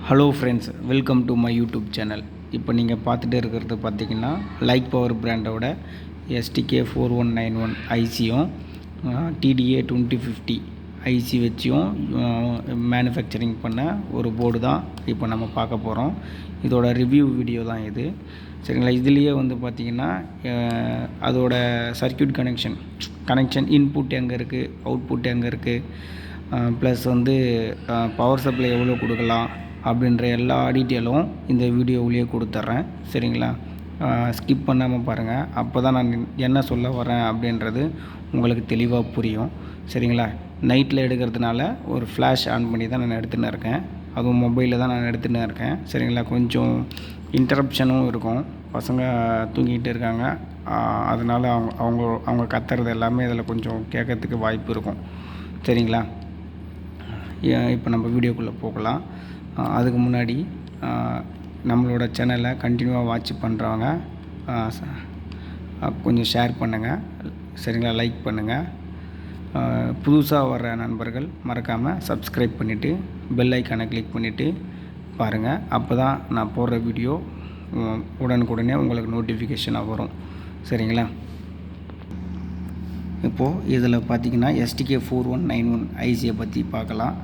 Hello friends, welcome to my YouTube channel. இப்போ நீங்கள் பார்த்துட்டு இருக்கிறது பார்த்தீங்கன்னா லைக் பவர் பிராண்டோட STK4191 ஐசியும் TDA 2050 ஐசி வச்சியும் மேனுஃபேக்சரிங் பண்ண ஒரு போர்டு தான் இப்போ நம்ம பார்க்க போகிறோம். இதோட ரிவ்யூ வீடியோ தான் இது, சரிங்களா. இதுலேயே வந்து பார்த்திங்கன்னா அதோட சர்க்யூட் கனெக்ஷன் இன்புட் எங்கே இருக்குது, அவுட்புட் எங்கே இருக்குது, ப்ளஸ் வந்து பவர் சப்ளை எவ்வளோ கொடுக்கலாம் அப்படின்ற எல்லா டீட்டெயிலும் இந்த வீடியோவிலேயே கொடுத்துட்றேன், சரிங்களா. ஸ்கிப் பண்ணாமல் பாருங்கள், அப்போ தான் நான் என்ன சொல்ல வரேன் அப்படின்றது உங்களுக்கு தெளிவாக புரியும், சரிங்களா. நைட்டில் எடுக்கிறதுனால ஒரு ஃப்ளாஷ் ஆன் பண்ணி தான் நான் எடுத்துன்னு இருக்கேன், அதுவும் மொபைலில் தான் நான் எடுத்துன்னு இருக்கேன், சரிங்களா. கொஞ்சம் இன்டரப்ஷனும் இருக்கும், பசங்க தூங்கிட்டு இருக்காங்க, அதனால் அவங்க கத்துறது எல்லாமே இதில் கொஞ்சம் கேட்கறதுக்கு வாய்ப்பு இருக்கும், சரிங்களா. இப்போ நம்ம வீடியோக்குள்ளே போகலாம். அதுக்கு முன்னாடி நம்மளோட சேனலை கண்டினியூவாக வாட்ச் பண்ணுறவங்க கொஞ்சம் ஷேர் பண்ணுங்கள், சரிங்களா. லைக் பண்ணுங்கள். புதுசாக வர்ற நண்பர்கள் மறக்காமல் சப்ஸ்கிரைப் பண்ணிவிட்டு பெல் ஐக்கானை கிளிக் பண்ணிவிட்டு பாருங்கள். அப்போ தான் நான் போடுற வீடியோ உடனுக்குடனே உங்களுக்கு நோட்டிஃபிகேஷனாக வரும், சரிங்களா. இப்போது இதில் பார்த்திங்கன்னா STK4191 ஐசியை பற்றி பார்க்கலாம்.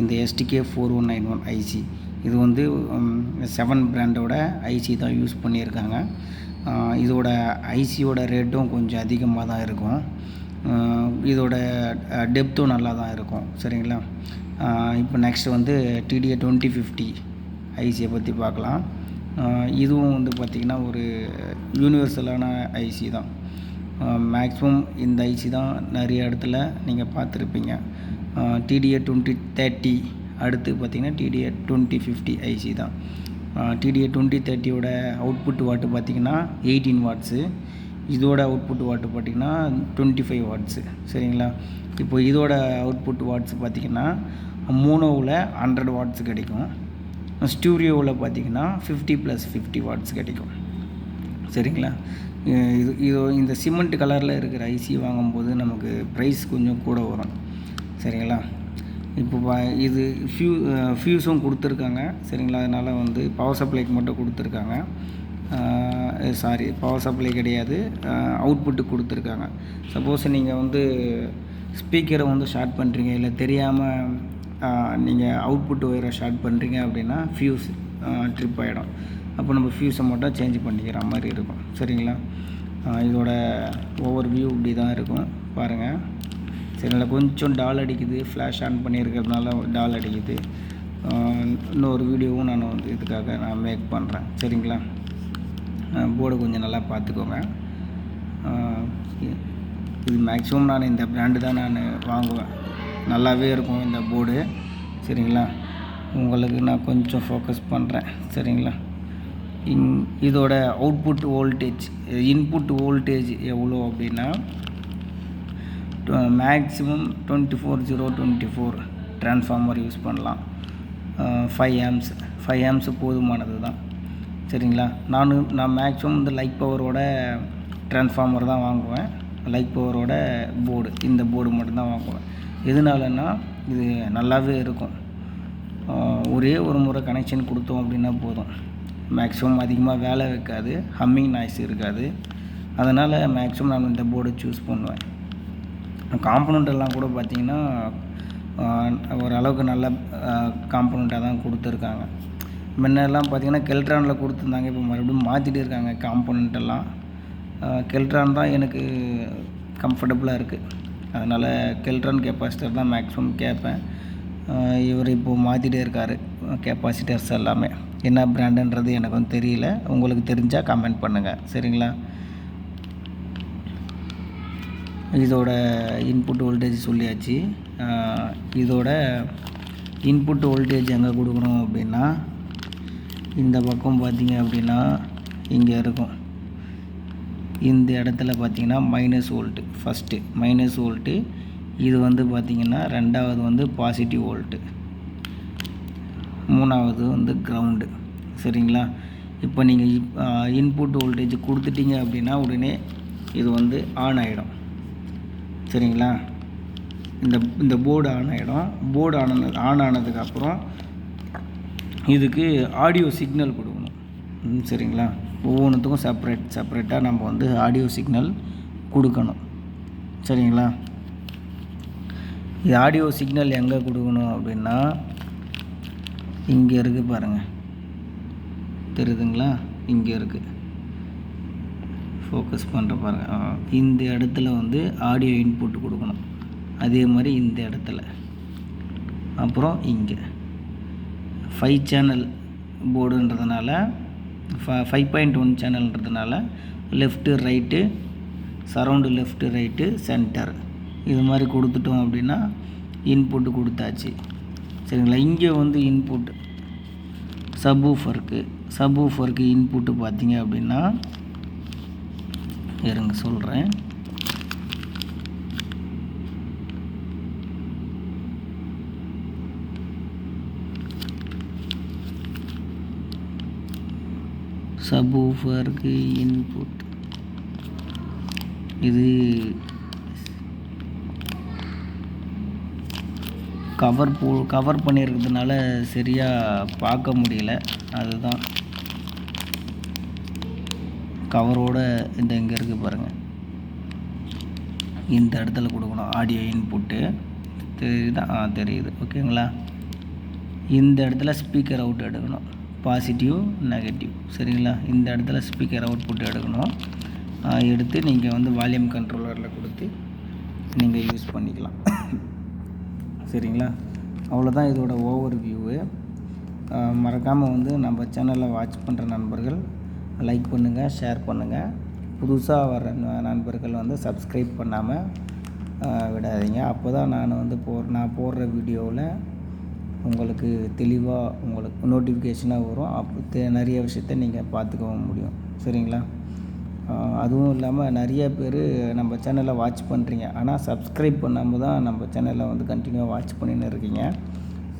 இந்த STK4191 ஐசி இது வந்து 7 பிராண்டோட ஐசி தான் யூஸ் பண்ணியிருக்காங்க. இதோட ஐசியோட ரேட்டும் கொஞ்சம் அதிகமாக தான் இருக்கும், இதோட டெப்த்தும் நல்லா தான் இருக்கும், சரிங்களா. இப்போ நெக்ஸ்ட் வந்து TDA 2050 ஐசியை பற்றி பார்க்கலாம். இதுவும் வந்து பார்த்திங்கன்னா ஒரு யூனிவர்சலான ஐசி தான். மேக்ஸிமம் இந்த ஐசி தான் நிறைய இடத்துல நீங்கள் பார்த்துருப்பீங்க. TDA 2030 அடுத்து பார்த்திங்கன்னா TDA 2050 ஐசி தான். TDA 2030யோட அவுட்புட் வாட்டு பார்த்திங்கன்னா 18 வாட்ஸு, இதோட அவுட்புட் வாட்டு பார்த்திங்கன்னா 25 வாட்ஸு, சரிங்களா. இப்போ இதோட அவுட்புட் வாட்ஸ் பார்த்திங்கன்னா மோனோவில் 100 வாட்ஸ் கிடைக்கும், ஸ்டூடியோவில் பார்த்திங்கன்னா 50+50 வாட்ஸ் கிடைக்கும், சரிங்களா. இது இந்த சிமெண்ட் கலரில் இருக்கிற ஐசி வாங்கும்போது நமக்கு ப்ரைஸ் கொஞ்சம் கூட வரும், சரிங்களா. இப்போ இது ஃபியூஸும் கொடுத்துருக்காங்க, சரிங்களா. அதனால் வந்து பவர் சப்ளைக்கு மட்டும் கொடுத்துருக்காங்க, பவர் சப்ளை கிடையாது, அவுட்புட்டு கொடுத்துருக்காங்க. சப்போஸ் நீங்கள் வந்து ஸ்பீக்கரை வந்து ஷார்ட் பண்ணுறீங்க, இல்லை தெரியாமல் நீங்கள் அவுட்புட் ஒயரை ஷார்ட் பண்ணுறீங்க அப்படின்னா ஃபியூஸ் ட்ரிப் ஆகிடும், அப்போ நம்ம ஃபியூஸை மட்டும் சேஞ்ச் பண்ணிக்கிற மாதிரி இருக்கும், சரிங்களா. இதோட ஓவர் வியூ இப்படி தான் இருக்கும் பாருங்கள், சரிங்களா. கொஞ்சம் டால் அடிக்குது, ஃப்ளாஷ் ஆன் பண்ணியிருக்கிறதுனால டால் அடிக்குது. இன்னொரு வீடியோவும் நான் வந்து இதுக்காக நான் மேக் பண்ணுறேன், சரிங்களா. போர்டு கொஞ்சம் நல்லா பார்த்துக்கோங்க. இது மேக்ஸிமம் நான் இந்த பிராண்டு தான் நான் வாங்குவேன், நல்லாவே இருக்கும் இந்த போர்டு, சரிங்களா. உங்களுக்கு நான் கொஞ்சம் ஃபோக்கஸ் பண்ணுறேன், சரிங்களா. இதோட அவுட்புட் வோல்டேஜ் இன்புட் வோல்டேஜ் எவ்வளோ அப்படின்னா மேக்ஸிமம் 24024 ட்ரான்ஸ்ஃபார்மர் யூஸ் பண்ணலாம். 5 ஆம்ஸ் போதுமானது தான், சரிங்களா. நான் மேக்ஸிமம் இந்த லைக் பவரோட ட்ரான்ஸ்ஃபார்மர் தான் வாங்குவேன், லைக் பவரோட போர்டு, இந்த போர்டு மட்டும்தான் வாங்குவேன். எதனாலன்னா இது நல்லாவே இருக்கும், ஒரே ஒரு முறை கனெக்ஷன் கொடுத்தோம் அப்படின்னா போதும், மேக்ஸிமம் அதிகமாக வேலை வைக்காது, ஹம்மிங் நாய்ஸ் இருக்காது, அதனால் மேக்ஸிமம் நான் இந்த போர்டு சூஸ் பண்ணுவேன். காம்பனண்ட் எல்லாம் கூட பார்த்திங்கன்னா ஓரளவுக்கு நல்ல காம்பனண்ட்டாக தான் கொடுத்துருக்காங்க. முன்னெல்லாம் பார்த்திங்கன்னா கெல்ட்ரானில் கொடுத்துருந்தாங்க, இப்போ மறுபடியும் மாற்றிட்டு இருக்காங்க காம்பனண்ட் எல்லாம். கெல்ட்ரான் தான் எனக்கு கம்ஃபர்டபுளாக இருக்குது, அதனால் கெல்ட்ரான் கெப்பாசிட்டர் தான் மேக்ஸிமம் கேட்பேன். இவர் இப்போது மாற்றிட்டே இருக்கார் கெப்பாசிட்டர்ஸ் எல்லாமே, என்ன பிராண்டுன்றது எனக்கு வந்து தெரியல, உங்களுக்கு தெரிஞ்சால் கமெண்ட் பண்ணுங்கள், சரிங்களா. இதோட இன்புட் வோல்டேஜ் சொல்லியாச்சு. இதோட இன்புட் வோல்டேஜ் எங்கே கொடுக்கணும் அப்படின்னா இந்த பக்கம் பார்த்திங்க அப்படின்னா இங்கே இருக்கும், இந்த இடத்துல பார்த்திங்கன்னா -V, ஃபஸ்ட்டு -V, இது வந்து பார்த்திங்கன்னா ரெண்டாவது வந்து பாசிட்டிவ் வோல்ட்டு, மூணாவது வந்து கிரவுண்டு, சரிங்களா. இப்போ நீங்கள் இன்புட் வோல்டேஜ் கொடுத்துட்டீங்க அப்படின்னா உடனே இது வந்து ஆன் ஆகிடும், சரிங்களா. இந்த போர்டு ஆன் ஆகிடும். போர்டு ஆன் ஆனதுக்கப்புறம் இதுக்கு ஆடியோ சிக்னல் கொடுக்கணும். சரிங்களா, ஒவ்வொன்றுத்துக்கும் செப்பரேட்டாக நம்ம வந்து ஆடியோ சிக்னல் கொடுக்கணும். சரிங்களா, இது ஆடியோ சிக்னல் எங்கே கொடுக்கணும் அப்படின்னா, இங்கே இருக்குது பாருங்கள், தெரியுதுங்களா, இங்கே இருக்குது, ஃபோக்கஸ் பண்ணுற பாருங்கள், இந்த இடத்துல வந்து ஆடியோ இன்புட் கொடுக்கணும். அதே மாதிரி இந்த இடத்துல, அப்புறம் இங்கே 5 சேனல் போர்டுன்றதுனால 5.1 சேனல்ன்றதுனால left right, surround left right, centre இது மாதிரி கொடுத்துட்டோம் அப்படின்னா இன்புட்டு கொடுத்தாச்சு. சரிங்களா, இங்கே வந்து இன்புட் சப்வூஃபருக்கு இன்புட்டு பார்த்தீங்க அப்படின்னா, இருங்க சொல்கிறேன். சப்வூஃபருக்கு இன்புட் இது கவர் பண்ணியிருக்கிறதுனால சரியாக பார்க்க முடியல. அதுதான் கவரோட இந்த இங்கே இருக்குது பாருங்கள், இந்த இடத்துல கொடுக்கணும் ஆடியோ இன்புட்டு. தெரியுதா? தெரியுது. ஓகேங்களா, இந்த இடத்துல ஸ்பீக்கர் அவுட் எடுக்கணும், பாசிட்டிவ் நெகட்டிவ். சரிங்களா, இந்த இடத்துல ஸ்பீக்கர் அவுட்புட் எடுக்கணும். எடுத்து நீங்கள் வந்து வால்யூம் கண்ட்ரோலரில் கொடுத்து நீங்கள் யூஸ் பண்ணிக்கலாம். சரிங்களா, அவ்வளோதான் இதோட ஓவர் வியூவு. மறக்காமல் வந்து நம்ம சேனலை வாட்ச் பண்ணுற நண்பர்கள் லைக் பண்ணுங்கள், ஷேர் பண்ணுங்கள். புதுசாக வர நண்பர்கள் வந்து சப்ஸ்கிரைப் பண்ணாமல் விடாதீங்க. அப்போ தான் நான் வந்து நான் போடுற வீடியோவில் உங்களுக்கு தெளிவாக உங்களுக்கு நோட்டிஃபிகேஷனாக வரும். அப்போ நிறைய விஷயத்த நீங்கள் பார்த்துக்கவும் முடியும். சரிங்களா, அதுவும் இல்லாமல் நிறைய பேர் நம்ம சேனலை வாட்ச் பண்ணுறீங்க, ஆனால் சப்ஸ்கிரைப் பண்ணாமல் தான் நம்ம சேனலை வந்து கண்டினியூவாக வாட்ச் பண்ணின்னு இருக்கீங்க.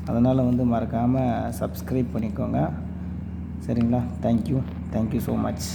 அதனால் வந்து மறக்காமல் சப்ஸ்கிரைப் பண்ணிக்கோங்க. சரிங்களா, தேங்க்யூ ஸோ மச்.